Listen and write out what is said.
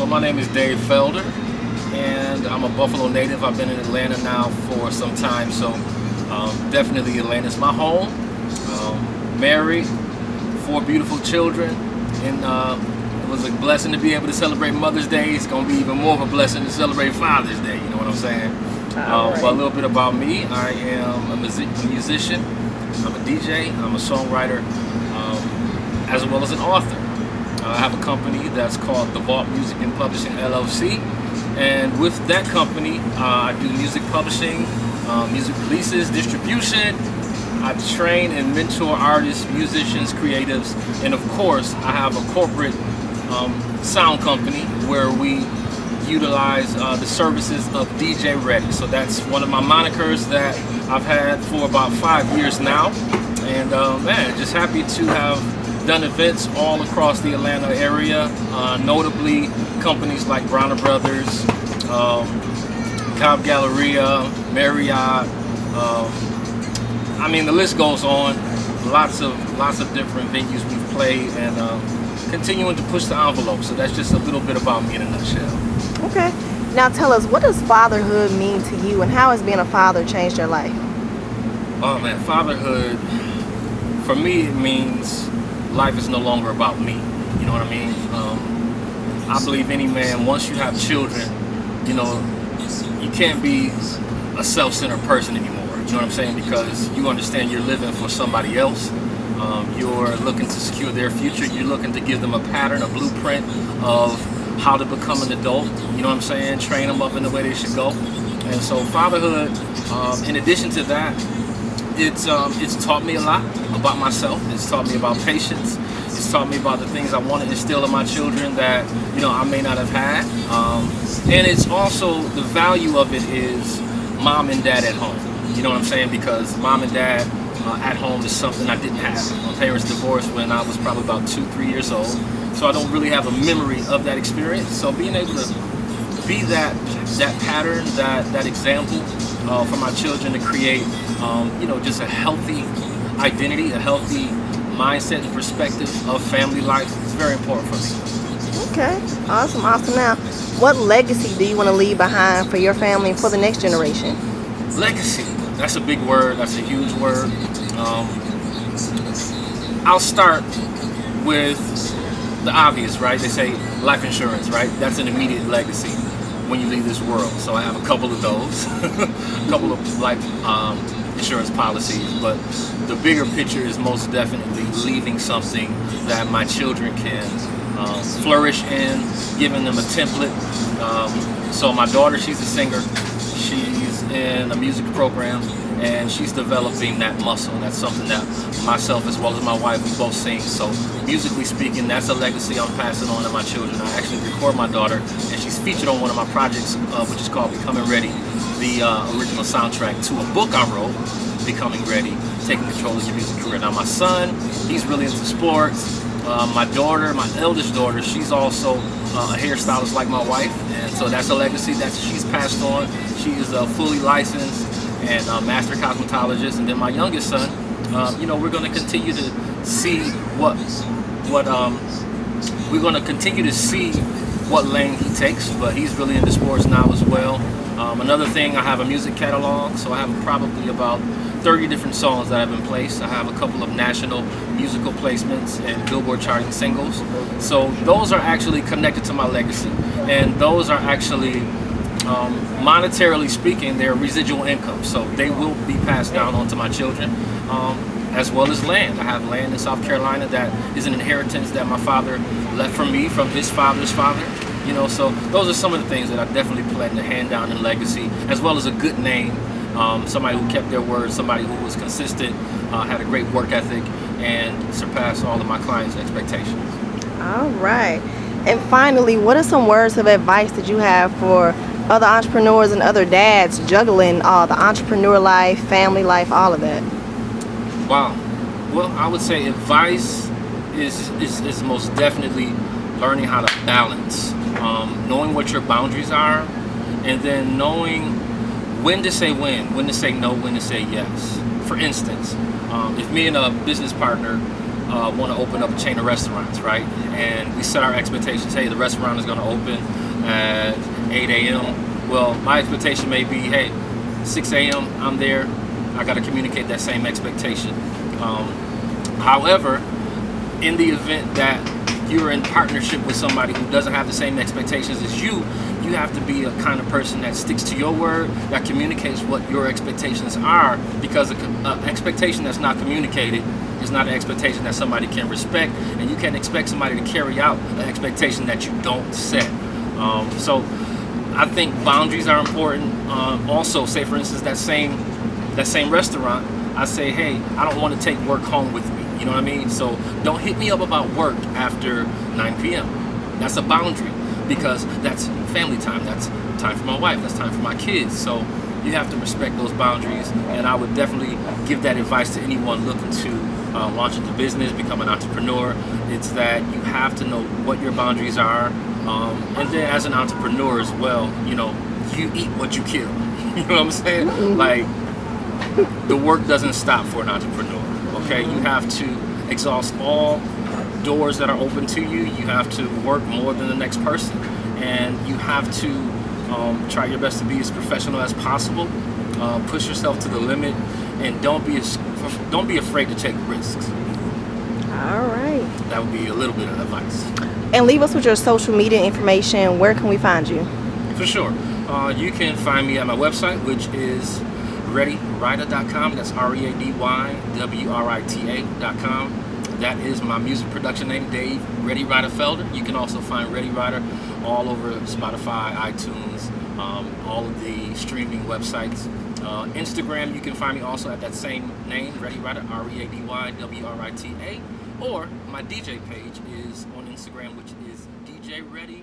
Well, my name is Dave Felder, and I'm a Buffalo native. I've been in Atlanta now for some time, so definitely Atlanta's my home. Married, 4 beautiful children, and it was a blessing to be able to celebrate Mother's Day. It's going to be even more of a blessing to celebrate Father's Day, you know what I'm saying? Right. But a little bit about me. I am a musician, I'm a DJ, I'm a songwriter, as well as an author. I have a company that's called The Vault Music and Publishing LLC, and with that company I do music publishing, music releases, distribution. I train and mentor artists, musicians, creatives, and of course I have a corporate sound company where we utilize the services of DJ Ready. So that's one of my monikers that I've had for about 5 years now, and man, just happy to have done events all across the Atlanta area, notably companies like Bronner Brothers, Cobb Galleria, Marriott. I mean, the list goes on. Lots of different venues we've played, and continuing to push the envelope. So that's just a little bit about me in a nutshell. Okay. Now tell us, what does fatherhood mean to you, and how has being a father changed your life? Oh man, fatherhood, for me, it means life is no longer about me. You know what I mean? I believe any man, once you have children, you know, you can't be a self-centered person anymore. You know what I'm saying? Because you understand you're living for somebody else. You're looking to secure their future. You're looking to give them a pattern, a blueprint of how to become an adult. You know what I'm saying? Train them up in the way they should go. And so fatherhood, in addition to that, it's taught me a lot about myself. It's taught me about patience. It's taught me about the things I want to instill in my children that, you know, I may not have had. And it's also, the value of it is mom and dad at home. You know what I'm saying? Because mom and dad at home is something I didn't have. My parents divorced when I was probably about 2-3 years old. So I don't really have a memory of that experience. So being able to be that pattern, that example for my children to create, you know, just a healthy identity, a healthy mindset and perspective of family life is very important for me. Okay, awesome. Now, what legacy do you want to leave behind for your family and for the next generation? Legacy, that's a big word, that's a huge word. I'll start with the obvious, right? They say life insurance, right? That's an immediate legacy when you leave this world. So I have a couple of those, a couple of life insurance policies, but the bigger picture is most definitely leaving something that my children can flourish in, giving them a template. So my daughter, she's a singer. She's in a music program, and she's developing that muscle. That's something that myself as well as my wife, we both sing. So musically speaking, that's a legacy I'm passing on to my children. I actually record my daughter, and she's featured on one of my projects, which is called Becoming Ready, the original soundtrack to a book I wrote, Becoming Ready, Taking Control of Your Music Career. Now my son, he's really into sports. My daughter, my eldest daughter, she's also a hairstylist like my wife, and so that's a legacy that she's passed on. She is fully licensed and master cosmetologist. And then my youngest son, you know, we're going to continue to see what lane he takes, but he's really into sports now as well. Another thing, I have a music catalog, so I have probably about 30 different songs that have been placed. I have a couple of national musical placements and Billboard charting singles. So those are actually connected to my legacy, and those are actually, monetarily speaking, they're residual income. So they will be passed down onto my children, as well as land. I have land in South Carolina that is an inheritance that my father left from me, from his father's father. You know, so those are some of the things that I definitely plan to hand down in legacy, as well as a good name. Somebody who kept their word, somebody who was consistent, had a great work ethic, and surpassed all of my clients' expectations. All right. And finally, what are some words of advice that you have for other entrepreneurs and other dads juggling the entrepreneur life, family life, all of that? Wow. Well, I would say advice is most definitely learning how to balance, knowing what your boundaries are, and then knowing when to say when to say no, when to say yes. For instance, if me and a business partner want to open up a chain of restaurants, right? And we set our expectations. Hey, the restaurant is going to open at 8 a.m. Well, my expectation may be, hey, 6 a.m. I'm there. I got to communicate that same expectation. However, in the event that you're in partnership with somebody who doesn't have the same expectations as you have to be a kind of person that sticks to your word, that communicates what your expectations are, because an expectation that's not communicated is not an expectation that somebody can respect, and you can't expect somebody to carry out an expectation that you don't set. So I think boundaries are important. Also, say for instance, that same restaurant, I say, hey, I don't want to take work home with me. You know what I mean? So don't hit me up about work after 9 p.m. That's a boundary, because that's family time. That's time for my wife. That's time for my kids. So you have to respect those boundaries. And I would definitely give that advice to anyone looking to launch into business, become an entrepreneur. It's that you have to know what your boundaries are. And then as an entrepreneur as well, you know, you eat what you kill. You know what I'm saying? Like, the work doesn't stop for an entrepreneur. Okay, you have to exhaust all doors that are open to you. You have to work more than the next person, and you have to try your best to be as professional as possible. Push yourself to the limit, and don't be afraid to take risks. All right. That would be a little bit of advice. And leave us with your social media information. Where can we find you? For sure. You can find me at my website, which is Writa.com. That's READYWRITA.com. That is my music production name, Dave Ready Writer Felder. You can also find Ready Writer all over Spotify, iTunes, all of the streaming websites. Instagram, you can find me also at that same name, Ready Writer, READYWRITA. Or my DJ page is on Instagram, which is DJ Ready